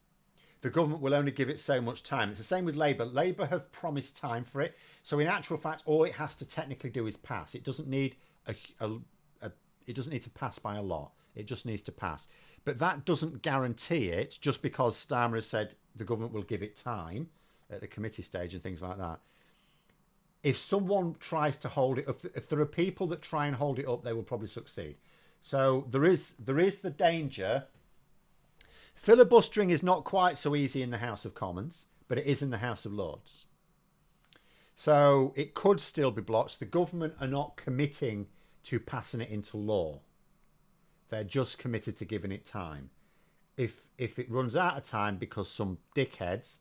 The government will only give it so much time. It's the same with Labour. Labour have promised time for it. So in actual fact, all it has to technically do is pass. It doesn't need it doesn't need to pass by a lot. It just needs to pass. But that doesn't guarantee it, just because Starmer has said the government will give it time at the committee stage and things like that. If someone tries to hold it up, if there are people that try and hold it up, they will probably succeed. So there is the danger. Filibustering is not quite so easy in the House of Commons, but it is in the House of Lords. So it could still be blocked. The government are not committing to passing it into law. They're just committed to giving it time. If it runs out of time because some dickheads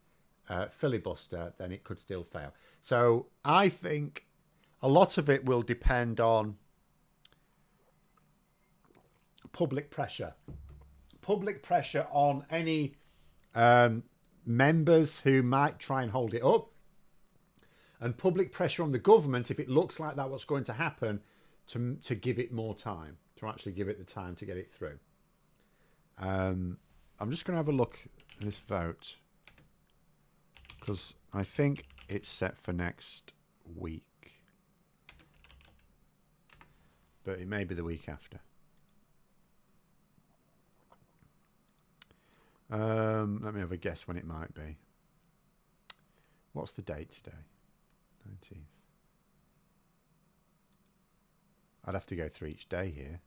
filibuster, then it could still fail. So I think a lot of it will depend on public pressure on any members who might try and hold it up, and public pressure on the government, if it looks like that's what's going to happen, to give it more time, to actually give it the time to get it through. I'm just going to have a look at this vote because I think it's set for next week. But it may be the week after. Let me have a guess when it might be. What's the date today? 19th. I'd have to go through each day here.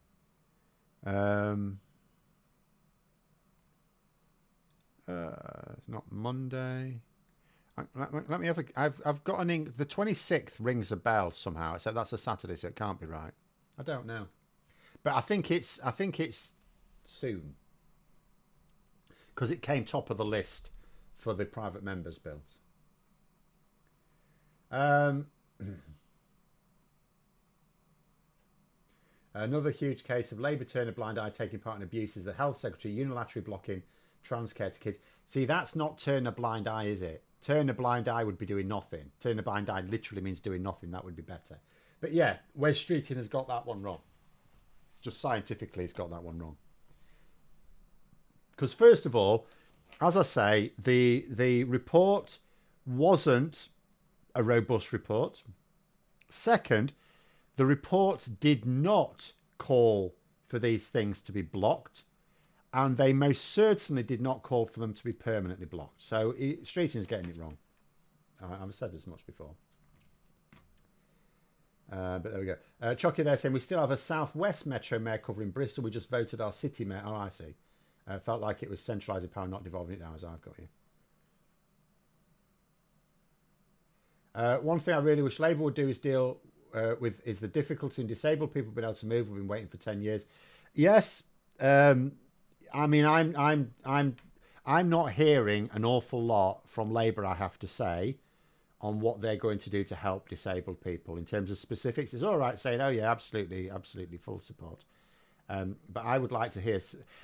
It's not Monday. Let me have a. I've got an ink. The 26th rings a bell somehow. So that's a Saturday, so it can't be right. I don't know, but I think it's soon because it came top of the list for the private members' bills. Another huge case of Labour turn a blind eye taking part in abuse is the Health Secretary unilaterally blocking trans care to kids. See, that's not turn a blind eye, is it? Turn a blind eye would be doing nothing. Turn a blind eye literally means doing nothing. That would be better. But yeah, Wes Streeting has got that one wrong. Just scientifically, he's got that one wrong. Because first of all, as I say, the report wasn't a robust report. Second, the report did not call for these things to be blocked. And they most certainly did not call for them to be permanently blocked. So Streeting's getting it wrong. I've said this much before. But there we go. Chucky there saying we still have a Southwest Metro Mayor covering Bristol. We just voted our City Mayor. Oh, I see. Felt like it was centralising power, not devolving it now, as I've got you. One thing I really wish Labour would do is deal with is the difficulty in disabled people being able to move. We've been waiting for 10 years. Yes. I mean, I'm not hearing an awful lot from Labour, I have to say, on what they're going to do to help disabled people in terms of specifics. It's all right saying, oh yeah, absolutely, full support. But I would like to hear,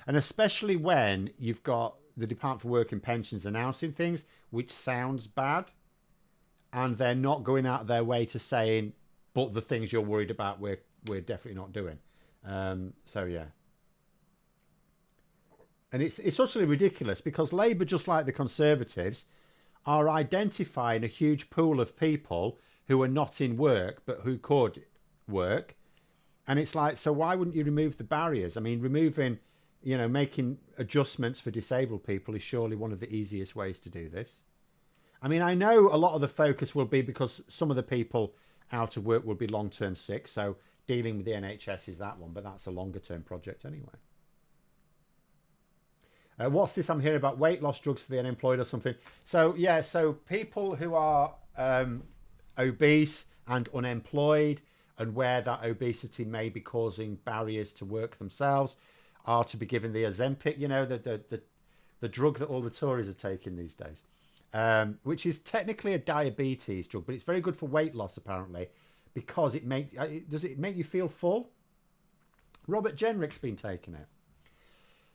and especially when you've got the Department for Work and Pensions announcing things, which sounds bad, and they're not going out their way to saying, but the things you're worried about, we're definitely not doing. So yeah. And it's utterly ridiculous because Labour, just like the Conservatives, are identifying a huge pool of people who are not in work but who could work. And it's like, so why wouldn't you remove the barriers? I mean, making adjustments for disabled people is surely one of the easiest ways to do this. I mean, I know a lot of the focus will be because some of the people out of work will be long-term sick. So dealing with the NHS is that one, but that's a longer-term project anyway. What's this I'm hearing about weight loss drugs for the unemployed or something? So, yeah, so people who are obese and unemployed and where that obesity may be causing barriers to work themselves are to be given the Ozempic, the drug that all the Tories are taking these days, which is technically a diabetes drug, but it's very good for weight loss, apparently, because does it make you feel full? Robert Jenrick's been taking it.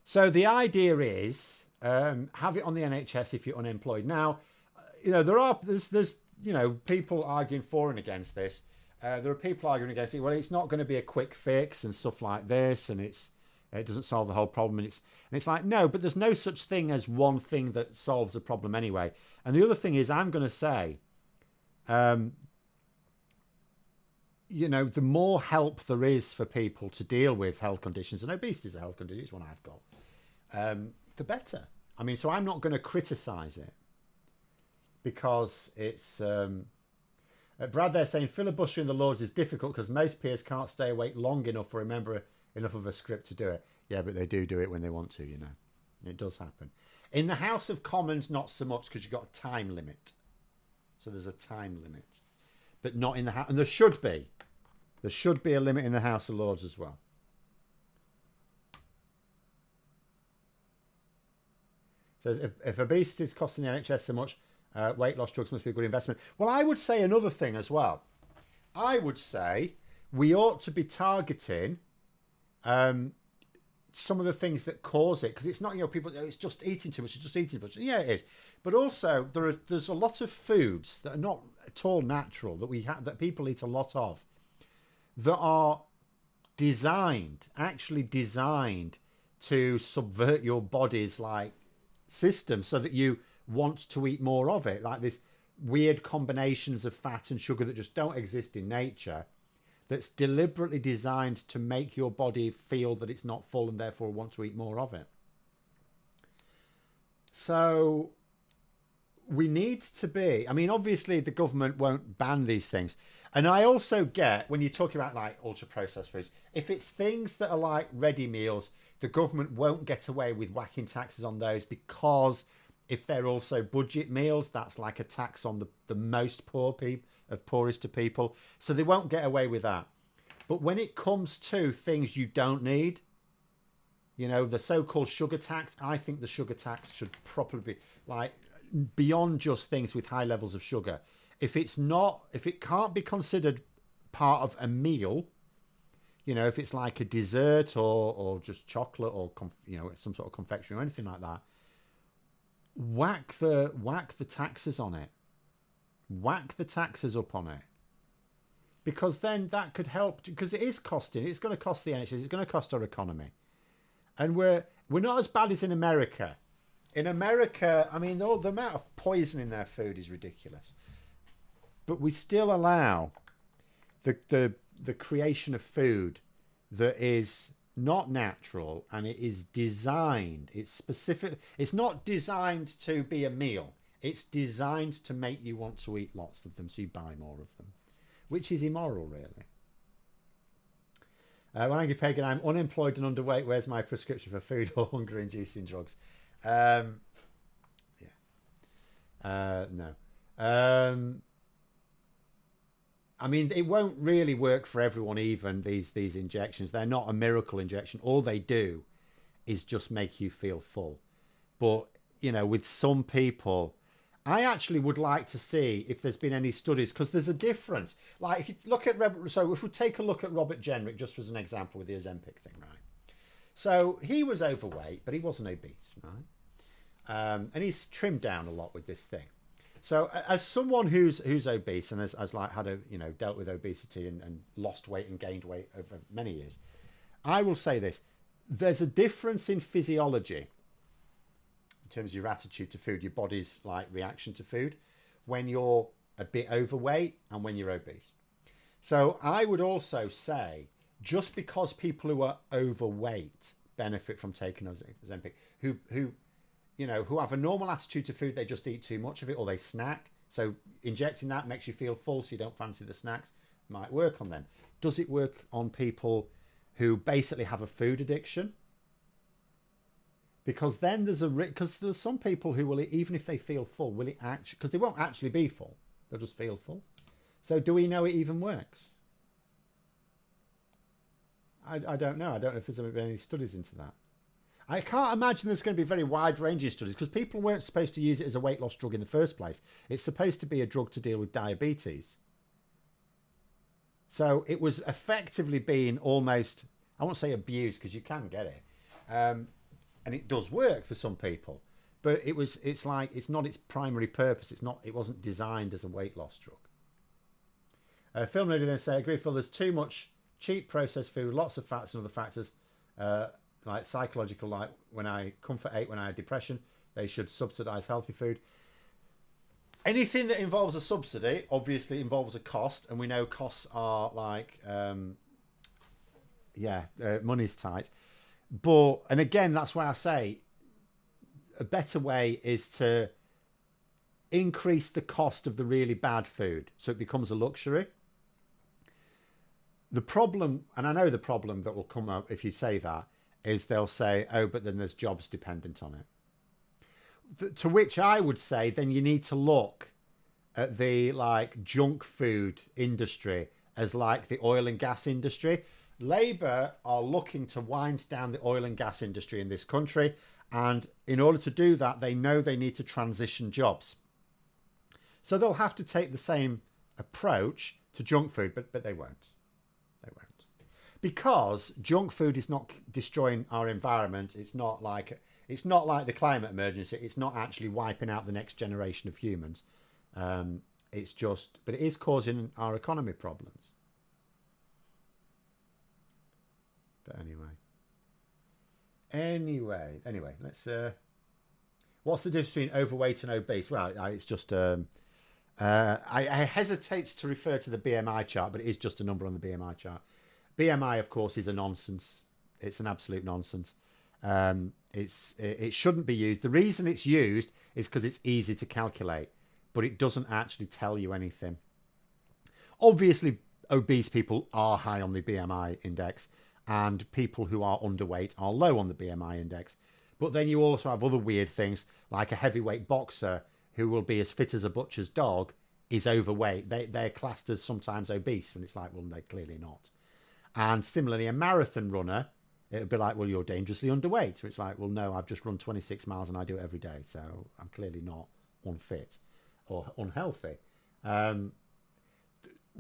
So the idea is have it on the NHS if you're unemployed. Now, there's people arguing for and against this. There are people arguing against it. Well, it's not going to be a quick fix and stuff like this, and it doesn't solve the whole problem. And it's like, no, but there's no such thing as one thing that solves a problem anyway. And the other thing is, I'm going to say, the more help there is for people to deal with health conditions, and obesity is a health condition, it's one I've got, the better. I mean, so I'm not going to criticise it because it's... Brad there saying filibustering the Lords is difficult because most peers can't stay awake long enough or remember enough of a script to do it. Yeah, but they do it when they want to, It does happen. In the House of Commons, not so much because you've got a time limit. So there's a time limit. But not in the House. And there should be. There should be a limit in the House of Lords as well. So if obesity is costing the NHS so much, weight loss drugs must be a good investment. Well, I would say another thing as well. I would say we ought to be targeting some of the things that cause it, because it's not, people, it's just eating too much, it's just eating too much. Yeah, it is. But also there's a lot of foods that are not at all natural that people eat a lot of, that are actually designed to subvert your body's like system so that you want to eat more of it, like this weird combinations of fat and sugar that just don't exist in nature, that's deliberately designed to make your body feel that it's not full and therefore want to eat more of it. So we need to be, I mean, obviously the government won't ban these things. And I also get, when you're talking about like ultra processed foods, if it's things that are like ready meals, the government won't get away with whacking taxes on those, because if they're also budget meals, that's like a tax on the most poor people, of poorest to people. So they won't get away with that. But when it comes to things you don't need, you know, the so-called sugar tax, I think the sugar tax should probably be like beyond just things with high levels of sugar. If it can't be considered part of a meal, you know, if it's like a dessert or just chocolate or you know, some sort of confectionery or anything like that, whack the taxes on it. Whack the taxes up on it. Because then that could help, because it is costing, it's going to cost the NHS, it's going to cost our economy. And we're not as bad as in America. In America, I mean, the amount of poison in their food is ridiculous. But we still allow the creation of food that is not natural, and it is designed, it's specific, it's not designed to be a meal. It's designed to make you want to eat lots of them, so you buy more of them, which is immoral, really. When I'm pagan, I'm unemployed and underweight. Where's my prescription for food or hunger-inducing drugs? No. I mean, it won't really work for everyone, even these injections. They're not a miracle injection. All they do is just make you feel full. But, you know, with some people, I actually would like to see if there's been any studies, because there's a difference. Like, if you look at, so if we take a look at Robert Jenrick, just as an example with the Ozempic thing, right? So he was overweight, but he wasn't obese, right? And he's trimmed down a lot with this thing. So as someone who's obese and has like had dealt with obesity and lost weight and gained weight over many years, I will say this: there's a difference in physiology in terms of your attitude to food, your body's like reaction to food, when you're a bit overweight and when you're obese. So I would also say, just because people who are overweight benefit from taking Ozempic, who have a normal attitude to food, they just eat too much of it or they snack. So injecting that makes you feel full, so you don't fancy the snacks. Might work on them. Does it work on people who basically have a food addiction? Because then there's some people who will, even if they feel full, will it actually, because they won't actually be full, they'll just feel full. So do we know it even works? I don't know. I don't know if there's been any studies into that. I can't imagine there's going to be very wide-ranging studies, because people weren't supposed to use it as a weight loss drug in the first place. It's supposed to be a drug to deal with diabetes. So it was effectively being almost, I won't say abused, because you can get it. And it does work for some people. But it's not its primary purpose. It wasn't designed as a weight loss drug. Film ready then say, I agree, Phil, there's too much cheap processed food, lots of fats and other factors, like psychological, like when I comfort ate when I had depression, they should subsidise healthy food. Anything that involves a subsidy obviously involves a cost, and we know costs are like, money's tight. But, and again, that's why I say a better way is to increase the cost of the really bad food so it becomes a luxury. The problem, and I know the problem that will come up if you say that, is they'll say, oh, but then there's jobs dependent on it. To which I would say, then you need to look at the like junk food industry as like the oil and gas industry. Labour are looking to wind down the oil and gas industry in this country. And in order to do that, they know they need to transition jobs. So they'll have to take the same approach to junk food, but they won't. They won't. Because junk food is not destroying our environment. It's not like the climate emergency. It's not actually wiping out the next generation of humans. But it is causing our economy problems. But anyway. Anyway, let's. What's the difference between overweight and obese? Well, it's just. I hesitate to refer to the BMI chart, but it is just a number on the BMI chart. BMI, of course, is a nonsense. It's an absolute nonsense. It shouldn't be used. The reason it's used is because it's easy to calculate, but it doesn't actually tell you anything. Obviously, obese people are high on the BMI index, and people who are underweight are low on the BMI index. But then you also have other weird things, like a heavyweight boxer who will be as fit as a butcher's dog is overweight. They're classed as sometimes obese, and it's like, well, they're clearly not. And similarly, a marathon runner, it would be like, well, you're dangerously underweight. So it's like, well, no, I've just run 26 miles and I do it every day. So I'm clearly not unfit or unhealthy.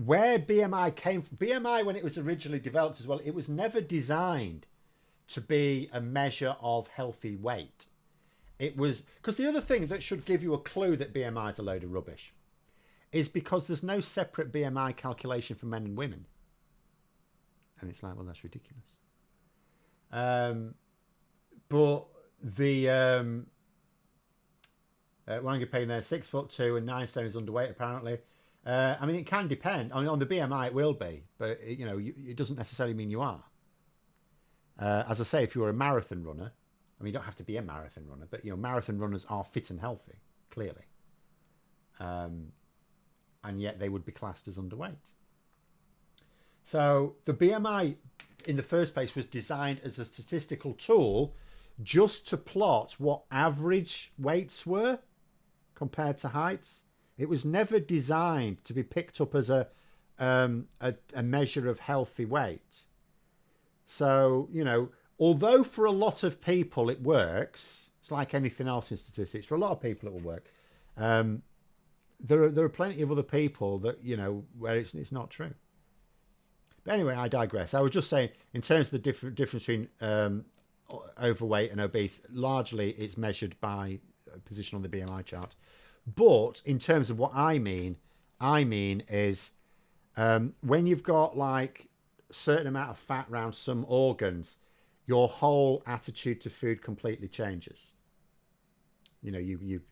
Where BMI came from, BMI, when it was originally developed as well, it was never designed to be a measure of healthy weight. It was, because the other thing that should give you a clue that BMI is a load of rubbish is because there's no separate BMI calculation for men and women. And it's like, well, that's ridiculous. But the one you're paying there, 6'2" and 9 stone is underweight apparently. I mean, it can depend. I mean, on the BMI it will be, but it doesn't necessarily mean you are. As I say, if you're a marathon runner, I mean, you don't have to be a marathon runner, but marathon runners are fit and healthy, clearly, and yet they would be classed as underweight. So the BMI in the first place was designed as a statistical tool just to plot what average weights were compared to heights. It was never designed to be picked up as a measure of healthy weight. So, although for a lot of people it works, it's like anything else in statistics. For a lot of people it will work. There are plenty of other people that, where it's not true. But anyway, I digress. I was just saying, in terms of the difference between overweight and obese, largely it's measured by position on the BMI chart. But in terms of what I mean is when you've got like a certain amount of fat around some organs, your whole attitude to food completely changes. You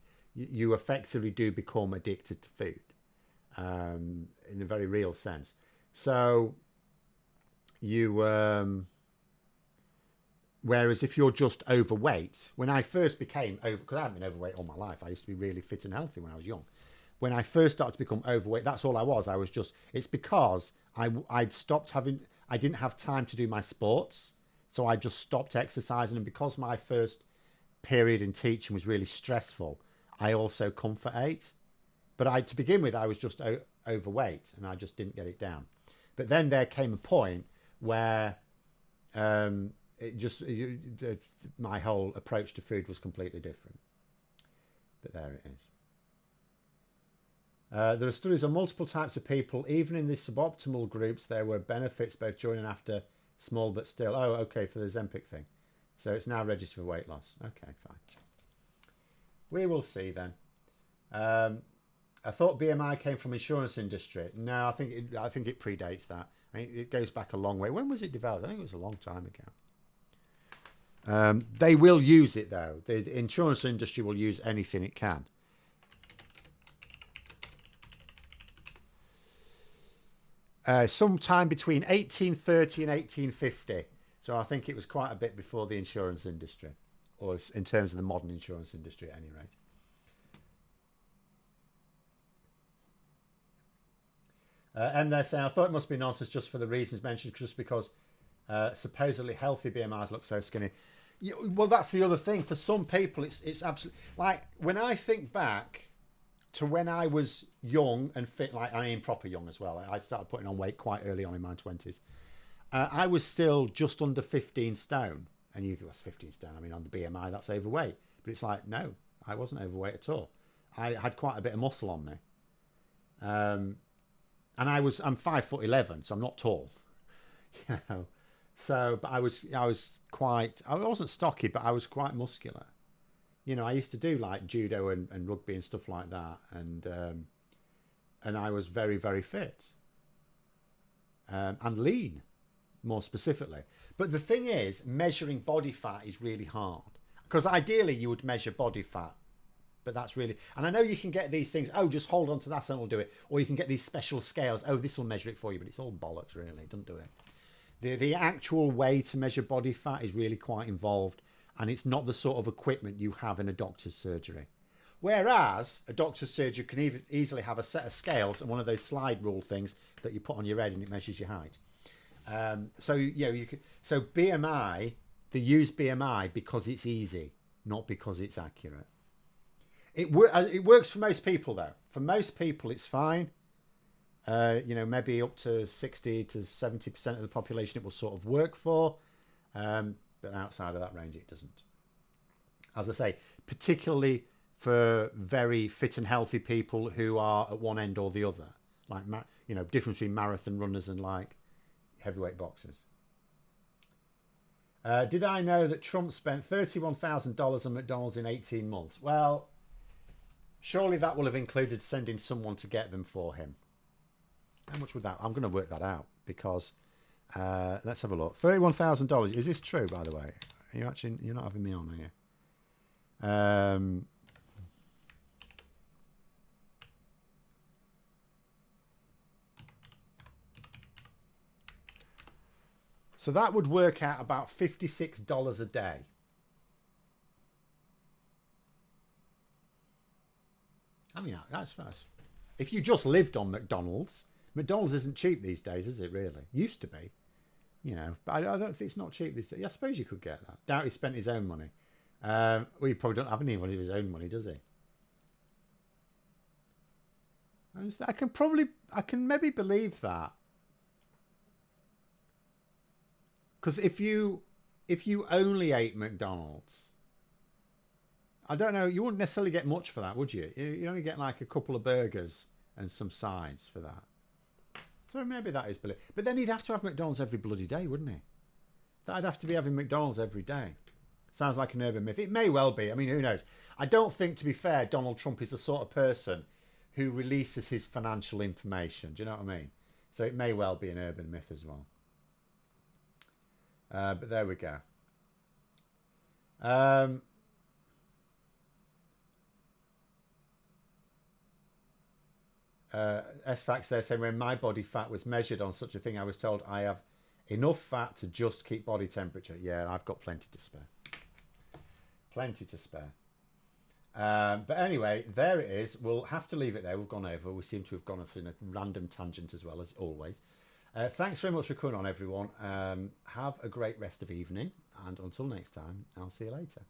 effectively do become addicted to food in a very real sense. So whereas if you're just overweight, when I first became over, because I haven't been overweight all my life, I used to be really fit and healthy when I was young. When I first started to become overweight, that's all I was. It's because I'd stopped I didn't have time to do my sports. So I just stopped exercising. And because my first period in teaching was really stressful, I also comfort ate. But to begin with, I was just overweight and I just didn't get it down. But then there came a point where my whole approach to food was completely different. But there it is. There are studies on multiple types of people. Even in the suboptimal groups, there were benefits both during and after small, but still. Oh, okay, for the Ozempic thing. So it's now registered for weight loss. Okay, fine. We will see then. I thought BMI came from insurance industry. No, I think it predates that. I think it goes back a long way. When was it developed? I think it was a long time ago. They will use it though. The insurance industry will use anything it can. Sometime between 1830 and 1850. So I think it was quite a bit before the insurance industry, or in terms of the modern insurance industry at any rate. And they're saying, I thought it must be nonsense just for the reasons mentioned, just because supposedly healthy BMIs look so skinny. Well, that's the other thing. For some people, it's absolutely... Like, when I think back to when I was young and fit, like, I mean, proper young as well. I started putting on weight quite early on in my 20s. I was still just under 15 stone. And you think, that's 15 stone. I mean, on the BMI, that's overweight. But it's like, no, I wasn't overweight at all. I had quite a bit of muscle on me. And I'm 5'11", so I'm not tall, So, but I wasn't stocky, but I was quite muscular. I used to do like judo and rugby and stuff like that, and I was very, very fit, and lean, more specifically. But the thing is, measuring body fat is really hard, because ideally you would measure body fat, but that's really, and I know you can get these things, oh, just hold on to that and we'll do it, or you can get these special scales, oh, this will measure it for you, but it's all bollocks, really. It doesn't do it. The actual way to measure body fat is really quite involved, and it's not the sort of equipment you have in a doctor's surgery. Whereas a doctor's surgery can easily have a set of scales and one of those slide rule things that you put on your head and it measures your height. So you could, so BMI, they use BMI because it's easy, not because it's accurate. It works for most people though. For most people, it's fine. Maybe up to 60 to 70% of the population it will sort of work for, but outside of that range, it doesn't. As I say, particularly for very fit and healthy people who are at one end or the other, like difference between marathon runners and like heavyweight boxers. Did I know that Trump spent $31,000 on McDonald's in 18 months? Well, surely that will have included sending someone to get them for him. How much would that? I'm going to work that out because let's have a look. $31,000. Is this true, by the way? You're not having me on, are you? So that would work out about $56 a day. I mean, that's if you just lived on McDonald's isn't cheap these days, is it really? Used to be, but I don't think it's not cheap these days. I suppose you could get that. Doubt he spent his own money. Well, he probably don't have any of his own money, does he? I can maybe believe that. Because if you only ate McDonald's, I don't know, you wouldn't necessarily get much for that, would you? You only get like a couple of burgers and some sides for that. So maybe that is believable. But then he'd have to have McDonald's every bloody day, wouldn't he? I'd have to be having McDonald's every day. Sounds like an urban myth. It may well be. I mean, who knows? I don't think, to be fair, Donald Trump is the sort of person who releases his financial information. Do you know what I mean? So it may well be an urban myth as well. But there we go. S-Fax there saying, when my body fat was measured on such a thing, I was told I have enough fat to just keep body temperature. Yeah, I've got plenty to spare. Plenty to spare. But anyway, there it is. We'll have to leave it there. We've gone over. We seem to have gone off in a random tangent as well as always. Thanks very much for coming on, everyone. Have a great rest of evening. And until next time, I'll see you later.